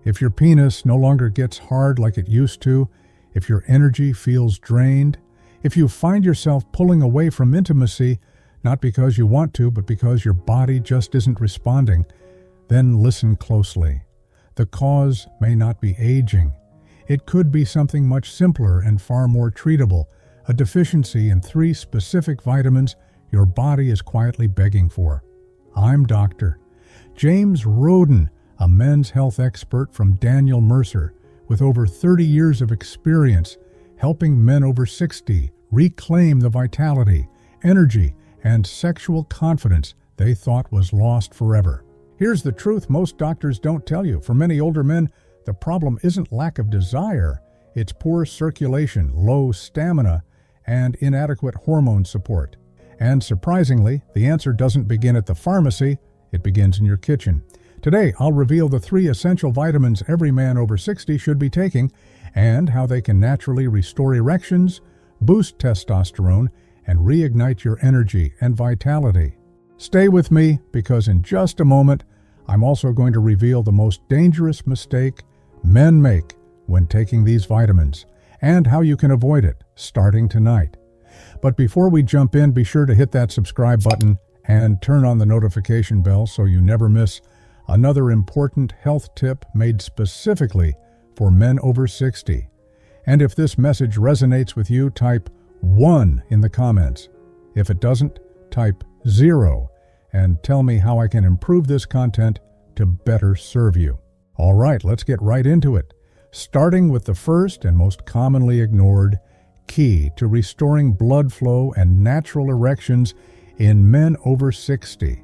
If your penis no longer gets hard like it used to, if your energy feels drained, if you find yourself pulling away from intimacy, not because you want to, but because your body just isn't responding, then listen closely. The cause may not be aging. It could be something much simpler and far more treatable, a deficiency in 3 specific vitamins your body is quietly begging for. I'm Dr. James Roden, a men's health expert from Daniel Mercer, with over 30 years of experience helping men over 60 reclaim the vitality, energy, and sexual confidence they thought was lost forever. Here's the truth most doctors don't tell you. For many older men, the problem isn't lack of desire, it's poor circulation, low stamina, and inadequate hormone support. And surprisingly, the answer doesn't begin at the pharmacy, it begins in your kitchen. Today, I'll reveal the 3 essential vitamins every man over 60 should be taking, and how they can naturally restore erections, boost testosterone, and reignite your energy and vitality. Stay with me, because in just a moment, I'm also going to reveal the most dangerous mistake men make when taking these vitamins, and how you can avoid it, starting tonight. But before we jump in, be sure to hit that subscribe button and turn on the notification bell so you never miss another important health tip made specifically for men over 60. And if this message resonates with you, type 1 in the comments. If it doesn't, type 0 and tell me how I can improve this content to better serve you. All right, let's get right into it. Starting with the first and most commonly ignored key to restoring blood flow and natural erections in men over 60.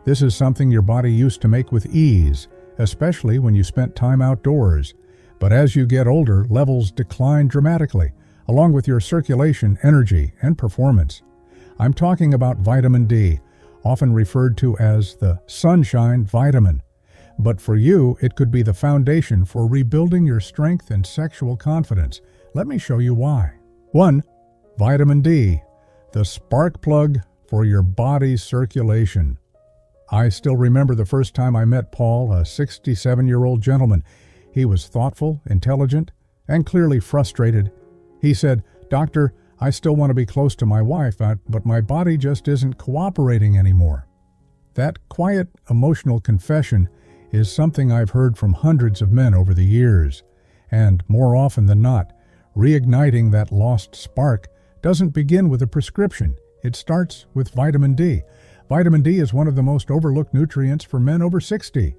This is something your body used to make with ease, especially when you spent time outdoors. But as you get older, levels decline dramatically, along with your circulation, energy, and performance. I'm talking about vitamin D, often referred to as the sunshine vitamin. But for you, it could be the foundation for rebuilding your strength and sexual confidence. Let me show you why. 1. Vitamin D, the spark plug for your body's circulation. I still remember the first time I met Paul, a 67-year-old gentleman. He was thoughtful, intelligent, and clearly frustrated. He said, "Doctor, I still want to be close to my wife, but my body just isn't cooperating anymore." That quiet, emotional confession is something I've heard from hundreds of men over the years. And more often than not, reigniting that lost spark doesn't begin with a prescription. It starts with vitamin D. Vitamin D is one of the most overlooked nutrients for men over 60.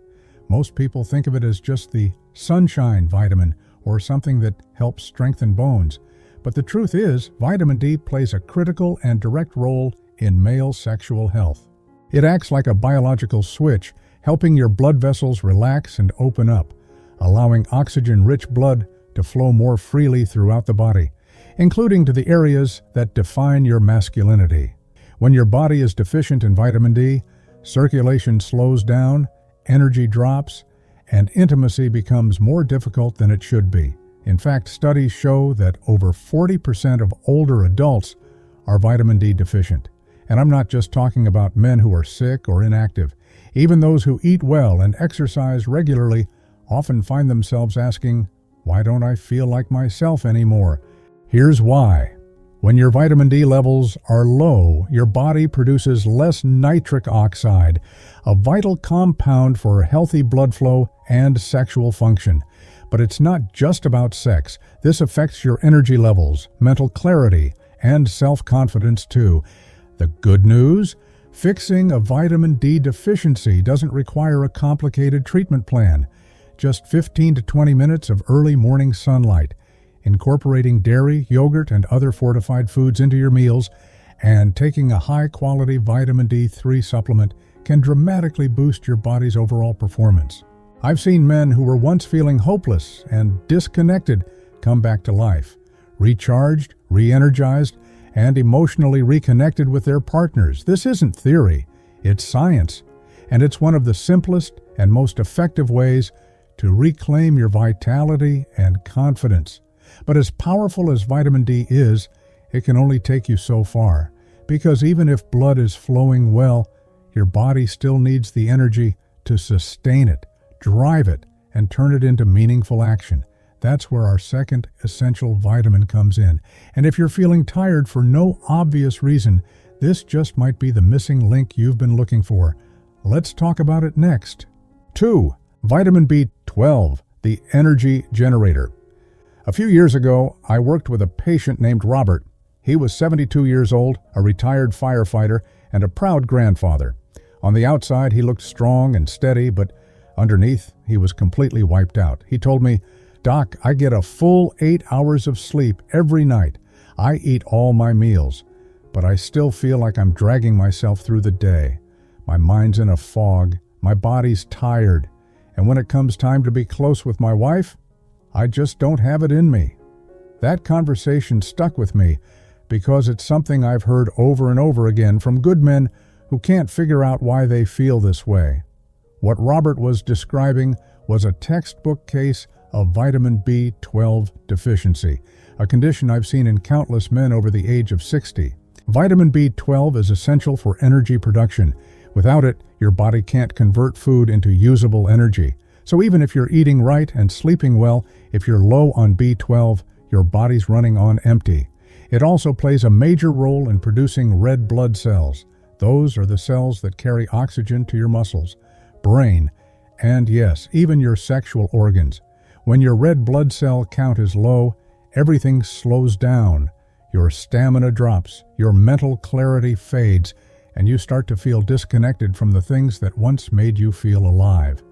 Most people think of it as just the sunshine vitamin or something that helps strengthen bones. But the truth is, vitamin D plays a critical and direct role in male sexual health. It acts like a biological switch, helping your blood vessels relax and open up, allowing oxygen-rich blood to flow more freely throughout the body, including to the areas that define your masculinity. When your body is deficient in vitamin D, circulation slows down, energy drops, and intimacy becomes more difficult than it should be. In fact, studies show that over 40% of older adults are vitamin D deficient. And I'm not just talking about men who are sick or inactive. Even those who eat well and exercise regularly often find themselves asking, "Why don't I feel like myself anymore?" Here's why. When your vitamin D levels are low, your body produces less nitric oxide, a vital compound for healthy blood flow and sexual function. But it's not just about sex. This affects your energy levels, mental clarity, and self-confidence too. The good news? Fixing a vitamin D deficiency doesn't require a complicated treatment plan. Just 15 to 20 minutes of early morning sunlight, incorporating dairy, yogurt, and other fortified foods into your meals, and taking a high-quality vitamin D3 supplement can dramatically boost your body's overall performance. I've seen men who were once feeling hopeless and disconnected come back to life, recharged, re-energized, and emotionally reconnected with their partners. This isn't theory, it's science, and it's one of the simplest and most effective ways to reclaim your vitality and confidence. But as powerful as vitamin D is, it can only take you so far, because even if blood is flowing well, your body still needs the energy to sustain it, drive it, and turn it into meaningful action. That's where our second essential vitamin comes in. And if you're feeling tired for no obvious reason, this just might be the missing link you've been looking for. Let's talk about it next. 2. Vitamin B12, the energy generator. A few years ago, I worked with a patient named Robert. He was 72 years old, a retired firefighter, and a proud grandfather. On the outside, he looked strong and steady, but underneath, he was completely wiped out. He told me, "Doc, I get a full 8 hours of sleep every night. I eat all my meals, but I still feel like I'm dragging myself through the day. My mind's in a fog, my body's tired, and when it comes time to be close with my wife, I just don't have it in me." That conversation stuck with me because it's something I've heard over and over again from good men who can't figure out why they feel this way. What Robert was describing was a textbook case of vitamin B12 deficiency, a condition I've seen in countless men over the age of 60. Vitamin B12 is essential for energy production. Without it, your body can't convert food into usable energy. So even if you're eating right and sleeping well, if you're low on B12, your body's running on empty. It also plays a major role in producing red blood cells. Those are the cells that carry oxygen to your muscles, brain, and yes, even your sexual organs. When your red blood cell count is low, everything slows down. Your stamina drops, your mental clarity fades, and you start to feel disconnected from the things that once made you feel alive.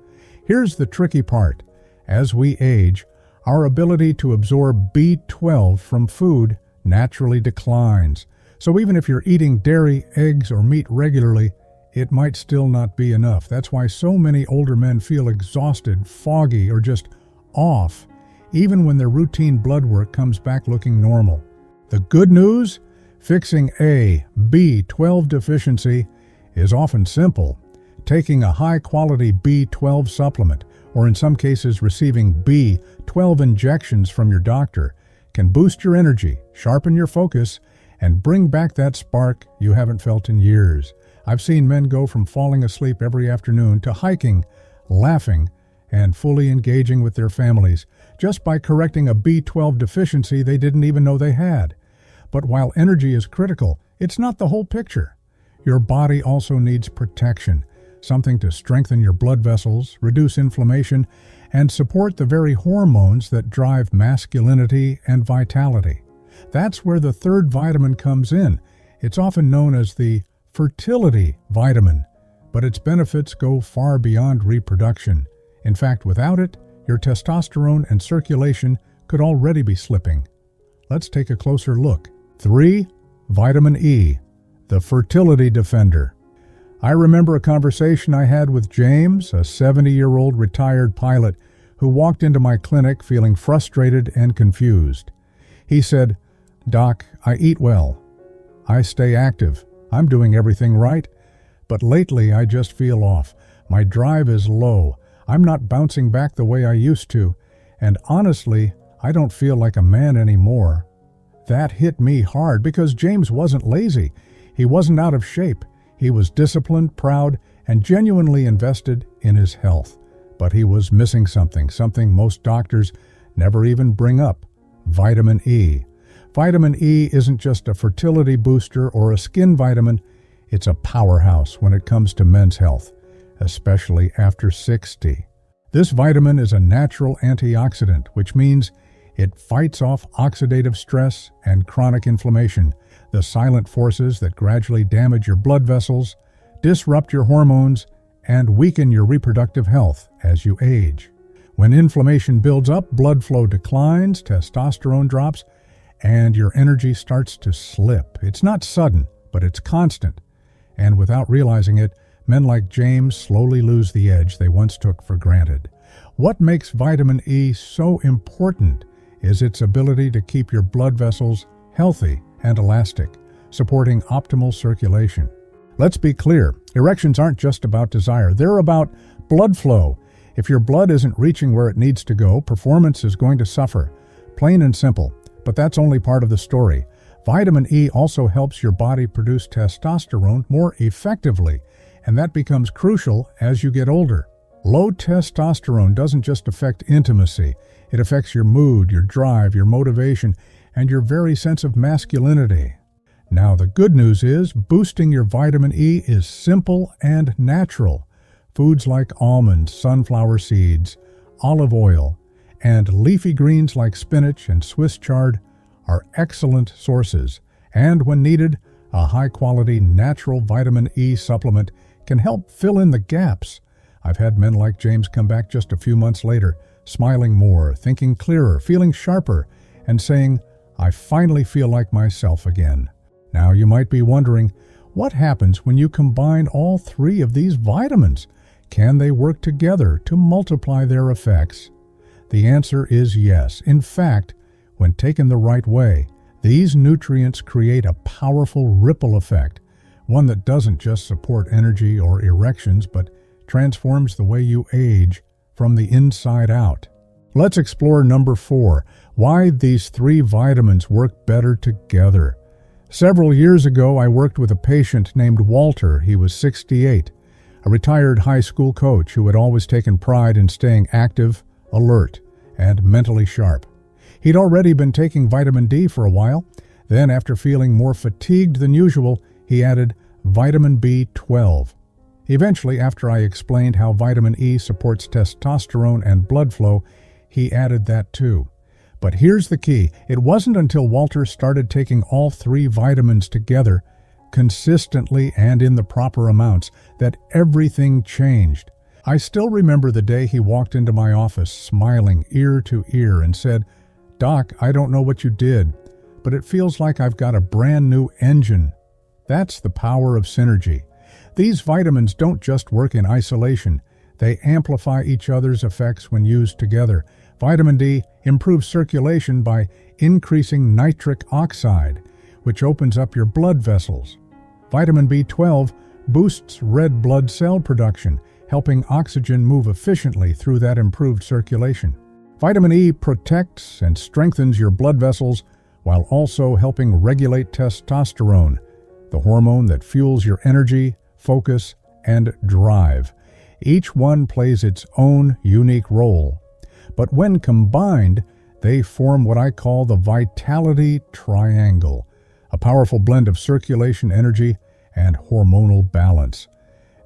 Here's the tricky part. As we age, our ability to absorb B12 from food naturally declines. So even if you're eating dairy, eggs, or meat regularly, it might still not be enough. That's why so many older men feel exhausted, foggy, or just off, even when their routine blood work comes back looking normal. The good news? Fixing a B12 deficiency is often simple. Taking a high-quality B12 supplement, or in some cases receiving B12 injections from your doctor, can boost your energy, sharpen your focus, and bring back that spark you haven't felt in years. I've seen men go from falling asleep every afternoon to hiking, laughing, and fully engaging with their families just by correcting a B12 deficiency they didn't even know they had. But while energy is critical, it's not the whole picture. Your body also needs protection, something to strengthen your blood vessels, reduce inflammation, and support the very hormones that drive masculinity and vitality. That's where the third vitamin comes in. It's often known as the fertility vitamin, but its benefits go far beyond reproduction. In fact, without it, your testosterone and circulation could already be slipping. Let's take a closer look. 3. Vitamin E, the fertility defender. I remember a conversation I had with James, a 70-year-old retired pilot who walked into my clinic feeling frustrated and confused. He said, "Doc, I eat well. I stay active. I'm doing everything right. But lately I just feel off. My drive is low. I'm not bouncing back the way I used to. And honestly, I don't feel like a man anymore." That hit me hard because James wasn't lazy. He wasn't out of shape. He was disciplined, proud, and genuinely invested in his health. But he was missing something most doctors never even bring up: vitamin E. Vitamin E isn't just a fertility booster or a skin vitamin. It's a powerhouse when it comes to men's health, especially after 60. This vitamin is a natural antioxidant, which means it fights off oxidative stress and chronic inflammation, the silent forces that gradually damage your blood vessels, disrupt your hormones, and weaken your reproductive health as you age. When inflammation builds up, blood flow declines, testosterone drops, and your energy starts to slip. It's not sudden, but it's constant. And without realizing it, men like James slowly lose the edge they once took for granted. What makes vitamin E so important is its ability to keep your blood vessels healthy and elastic, supporting optimal circulation. Let's be clear, erections aren't just about desire, they're about blood flow. If your blood isn't reaching where it needs to go, performance is going to suffer. Plain and simple, but that's only part of the story. Vitamin E also helps your body produce testosterone more effectively, and that becomes crucial as you get older. Low testosterone doesn't just affect intimacy, it affects your mood, your drive, your motivation, and your very sense of masculinity. Now, the good news is boosting your vitamin E is simple and natural. Foods like almonds, sunflower seeds, olive oil, and leafy greens like spinach and Swiss chard are excellent sources. And when needed, a high-quality natural vitamin E supplement can help fill in the gaps. I've had men like James come back just a few months later, smiling more, thinking clearer, feeling sharper, and saying, "I finally feel like myself again." Now you might be wondering, what happens when you combine all three of these vitamins? Can they work together to multiply their effects? The answer is yes. In fact, when taken the right way, these nutrients create a powerful ripple effect, one that doesn't just support energy or erections, but transforms the way you age from the inside out. Let's explore number 4, why these three vitamins work better together. Several years ago, I worked with a patient named Walter. He was 68, a retired high school coach who had always taken pride in staying active, alert, and mentally sharp. He'd already been taking vitamin D for a while. Then, after feeling more fatigued than usual, he added vitamin B12. Eventually, after I explained how vitamin E supports testosterone and blood flow, he added that too. But here's the key. It wasn't until Walter started taking all three vitamins together, consistently and in the proper amounts, that everything changed. I still remember the day he walked into my office, smiling ear to ear, and said, "Doc, I don't know what you did, but it feels like I've got a brand new engine." That's the power of synergy. These vitamins don't just work in isolation. They amplify each other's effects when used together. Vitamin D improves circulation by increasing nitric oxide, which opens up your blood vessels. Vitamin B12 boosts red blood cell production, helping oxygen move efficiently through that improved circulation. Vitamin E protects and strengthens your blood vessels while also helping regulate testosterone, the hormone that fuels your energy, focus, and drive. Each one plays its own unique role. But when combined, they form what I call the vitality triangle, a powerful blend of circulation, energy, and hormonal balance.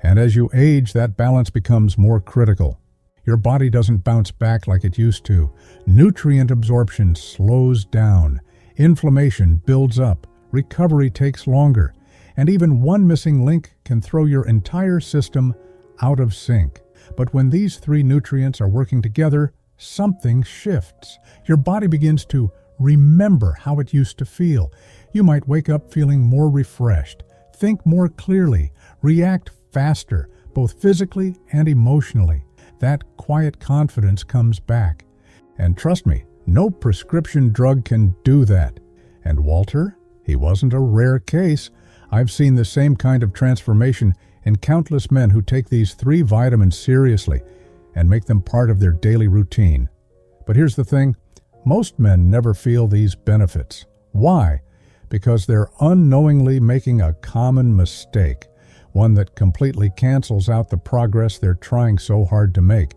And as you age, that balance becomes more critical. Your body doesn't bounce back like it used to. Nutrient absorption slows down. Inflammation builds up. Recovery takes longer. And even one missing link can throw your entire system out of sync. But when these three nutrients are working together, something shifts. Your body begins to remember how it used to feel. You might wake up feeling more refreshed, think more clearly, react faster, both physically and emotionally. That quiet confidence comes back. And trust me, no prescription drug can do that. And Walter, he wasn't a rare case. I've seen the same kind of transformation in countless men who take these three vitamins seriously and make them part of their daily routine. But here's the thing, most men never feel these benefits. Why? Because they're unknowingly making a common mistake, one that completely cancels out the progress they're trying so hard to make.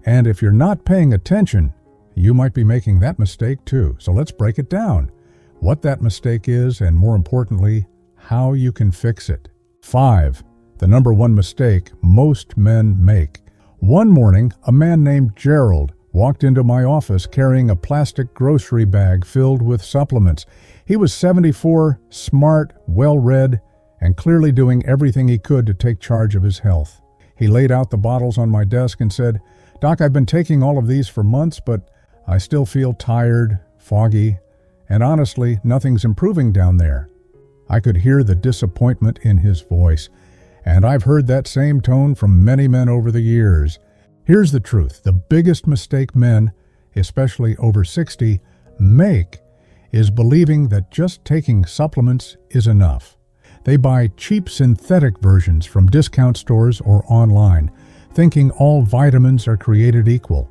And if you're not paying attention, you might be making that mistake too. So let's break it down. What that mistake is, and more importantly, how you can fix it. 5. The number one mistake most men make. One morning, a man named Gerald walked into my office carrying a plastic grocery bag filled with supplements. He was 74, smart, well-read, and clearly doing everything he could to take charge of his health. He laid out the bottles on my desk and said, "Doc, I've been taking all of these for months, but I still feel tired, foggy, and honestly, nothing's improving down there." I could hear the disappointment in his voice, and I've heard that same tone from many men over the years. Here's the truth. The biggest mistake men, especially over 60, make is believing that just taking supplements is enough. They buy cheap synthetic versions from discount stores or online, thinking all vitamins are created equal.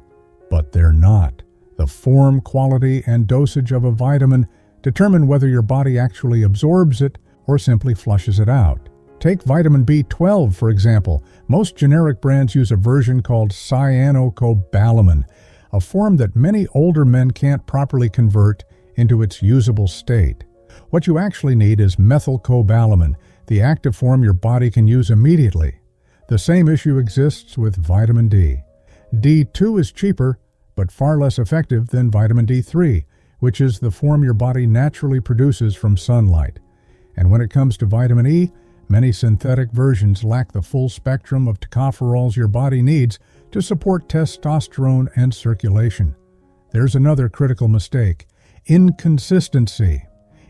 But they're not. The form, quality, and dosage of a vitamin determine whether your body actually absorbs it or simply flushes it out. Take vitamin B12, for example. Most generic brands use a version called cyanocobalamin, a form that many older men can't properly convert into its usable state. What you actually need is methylcobalamin, the active form your body can use immediately. The same issue exists with vitamin D. D2 is cheaper, but far less effective than vitamin D3, which is the form your body naturally produces from sunlight. And when it comes to vitamin E, many synthetic versions lack the full spectrum of tocopherols your body needs to support testosterone and circulation. There's another critical mistake: inconsistency.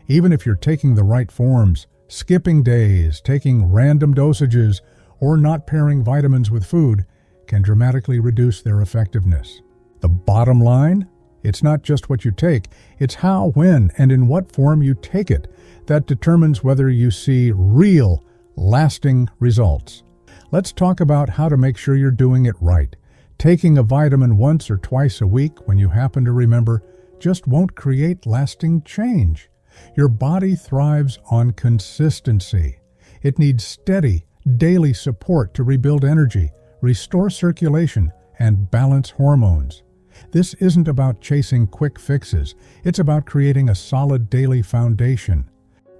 Even if you're taking the right forms, skipping days, taking random dosages, or not pairing vitamins with food can dramatically reduce their effectiveness. The bottom line? It's not just what you take, it's how, when, and in what form you take it that determines whether you see real, lasting results. Let's talk about how to make sure you're doing it right. Taking a vitamin once or twice a week when you happen to remember just won't create lasting change. Your body thrives on consistency. It needs steady, daily support to rebuild energy, restore circulation, and balance hormones. This isn't about chasing quick fixes. It's about creating a solid daily foundation.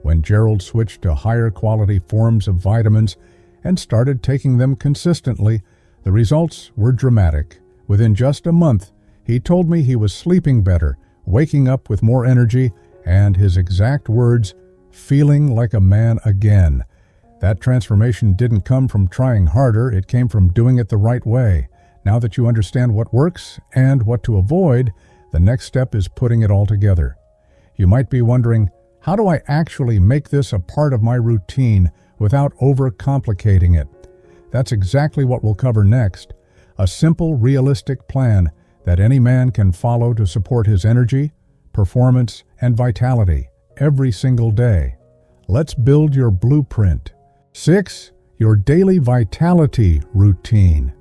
When Gerald switched to higher quality forms of vitamins and started taking them consistently, the results were dramatic. Within just a month, he told me he was sleeping better, waking up with more energy, and his exact words, feeling like a man again. That transformation didn't come from trying harder, it came from doing it the right way. Now that you understand what works and what to avoid, the next step is putting it all together. You might be wondering, how do I actually make this a part of my routine without overcomplicating it? That's exactly what we'll cover next. A simple, realistic plan that any man can follow to support his energy, performance, and vitality every single day. Let's build your blueprint. 6. Your daily vitality routine.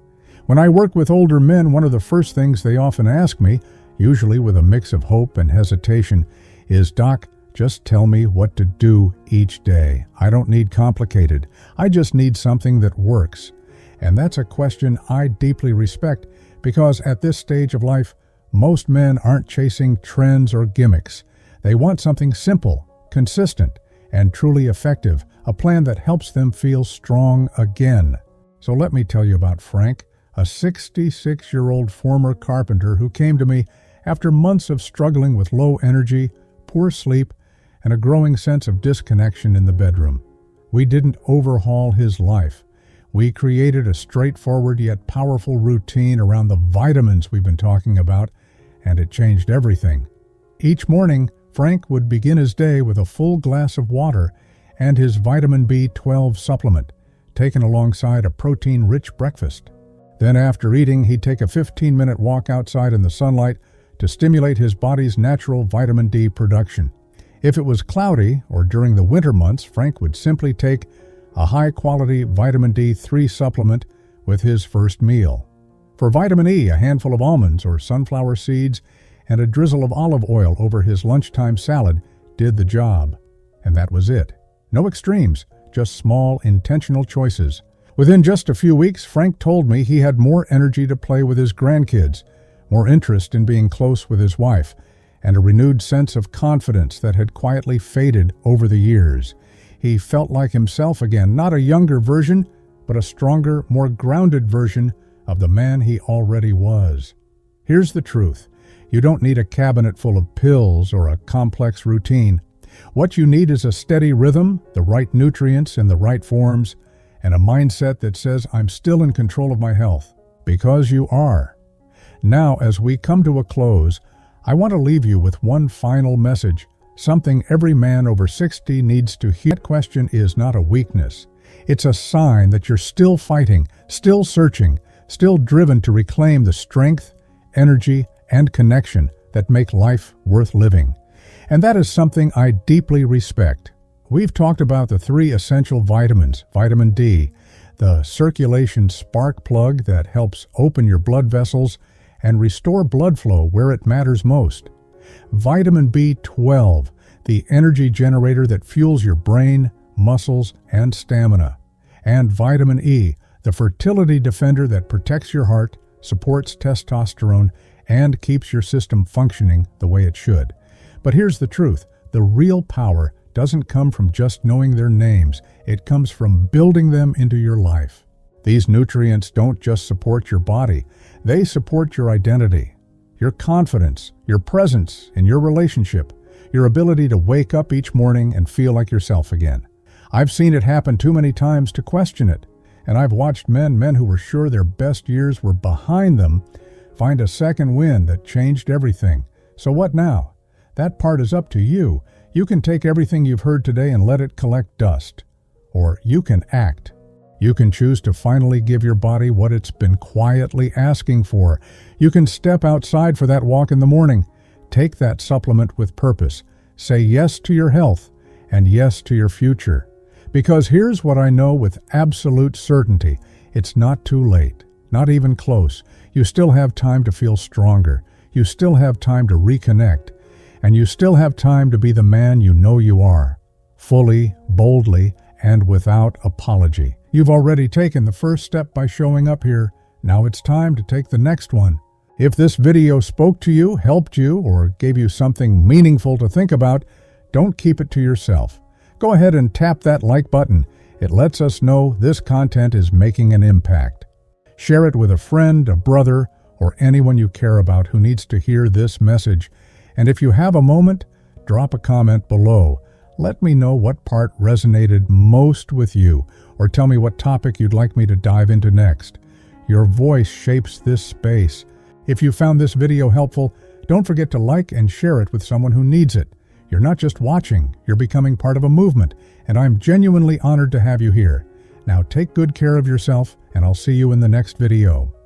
When I work with older men, one of the first things they often ask me, usually with a mix of hope and hesitation, is, "Doc, just tell me what to do each day. I don't need complicated. I just need something that works." And that's a question I deeply respect because at this stage of life, most men aren't chasing trends or gimmicks. They want something simple, consistent, and truly effective, a plan that helps them feel strong again. So let me tell you about Frank, a 66-year-old former carpenter who came to me after months of struggling with low energy, poor sleep, and a growing sense of disconnection in the bedroom. We didn't overhaul his life. We created a straightforward yet powerful routine around the vitamins we've been talking about, and it changed everything. Each morning, Frank would begin his day with a full glass of water and his vitamin B12 supplement, taken alongside a protein-rich breakfast. Then after eating, he'd take a 15-minute walk outside in the sunlight to stimulate his body's natural vitamin D production. If it was cloudy or during the winter months, Frank would simply take a high-quality vitamin D3 supplement with his first meal. For vitamin E, a handful of almonds or sunflower seeds and a drizzle of olive oil over his lunchtime salad did the job. And that was it. No extremes, just small, intentional choices. Within just a few weeks, Frank told me he had more energy to play with his grandkids, more interest in being close with his wife, and a renewed sense of confidence that had quietly faded over the years. He felt like himself again, not a younger version, but a stronger, more grounded version of the man he already was. Here's the truth. You don't need a cabinet full of pills or a complex routine. What you need is a steady rhythm, the right nutrients in the right forms, and a mindset that says, "I'm still in control of my health," because you are. Now, as we come to a close, I want to leave you with one final message, something every man over 60 needs to hear. That question is not a weakness. It's a sign that you're still fighting, still searching, still driven to reclaim the strength, energy, and connection that make life worth living. And that is something I deeply respect. We've talked about the 3 essential vitamins, vitamin D, the circulation spark plug that helps open your blood vessels and restore blood flow where it matters most. Vitamin B12, the energy generator that fuels your brain, muscles, and stamina. and vitamin E, the fertility defender that protects your heart, supports testosterone, and keeps your system functioning the way it should. But here's the truth. The real power doesn't come from just knowing their names. It comes from building them into your life. These nutrients don't just support your body. They support your identity, your confidence, your presence in your relationship, your ability to wake up each morning and feel like yourself again. I've seen it happen too many times to question it. And I've watched men who were sure their best years were behind them, find a second wind that changed everything. So what now? That part is up to you. You can take everything you've heard today and let it collect dust. Or you can act. You can choose to finally give your body what it's been quietly asking for. You can step outside for that walk in the morning. Take that supplement with purpose. Say yes to your health and yes to your future. Because here's what I know with absolute certainty. It's not too late. Not even close. You still have time to feel stronger. You still have time to reconnect. And you still have time to be the man you know you are. Fully, boldly, and without apology. You've already taken the first step by showing up here. Now it's time to take the next one. If this video spoke to you, helped you, or gave you something meaningful to think about, don't keep it to yourself. Go ahead and tap that like button. It lets us know this content is making an impact. Share it with a friend, a brother, or anyone you care about who needs to hear this message. And if you have a moment, drop a comment below. Let me know what part resonated most with you, or tell me what topic you'd like me to dive into next. Your voice shapes this space. If you found this video helpful, don't forget to like and share it with someone who needs it. You're not just watching, you're becoming part of a movement, and I'm genuinely honored to have you here. Now take good care of yourself, and I'll see you in the next video.